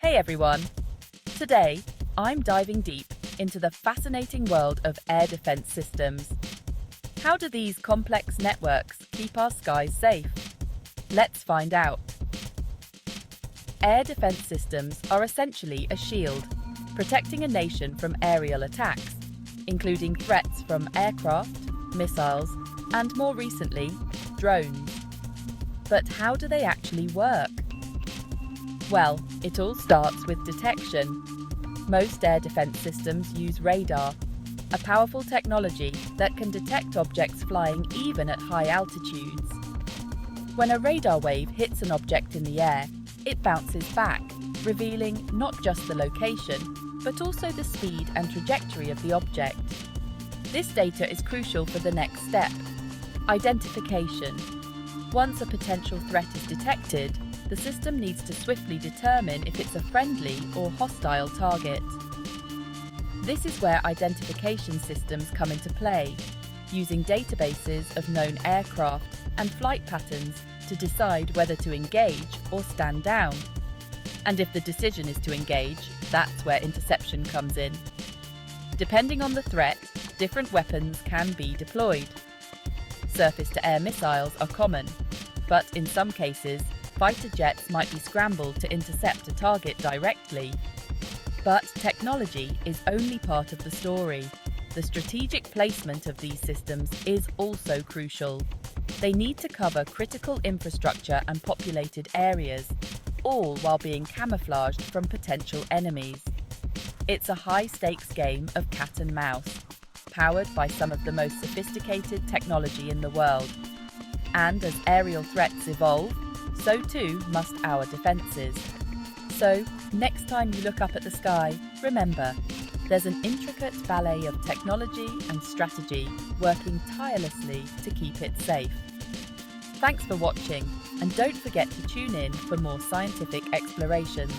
Hey everyone! Today, I'm diving deep into the fascinating world of air defense systems. How do these complex networks keep our skies safe? Let's find out. Air defense systems are essentially a shield, protecting a nation from aerial attacks, including threats from aircraft, missiles, and more recently, drones. But how do they actually work? Well, it all starts with detection. Most air defense systems use radar, a powerful technology that can detect objects flying even at high altitudes. When a radar wave hits an object in the air, it bounces back, revealing not just the location, but also the speed and trajectory of the object. This data is crucial for the next step: identification. Once a potential threat is detected, the system needs to swiftly determine if it's a friendly or hostile target. This is where identification systems come into play, using databases of known aircraft and flight patterns to decide whether to engage or stand down. And if the decision is to engage, that's where interception comes in. Depending on the threat, different weapons can be deployed. Surface-to-air missiles are common, but in some cases, fighter jets might be scrambled to intercept a target directly. But technology is only part of the story. The strategic placement of these systems is also crucial. They need to cover critical infrastructure and populated areas, all while being camouflaged from potential enemies. It's a high-stakes game of cat and mouse, powered by some of the most sophisticated technology in the world. And as aerial threats evolve, so too must our defences. So, next time you look up at the sky, remember, there's an intricate ballet of technology and strategy working tirelessly to keep it safe. Thanks for watching, and don't forget to tune in for more scientific explorations.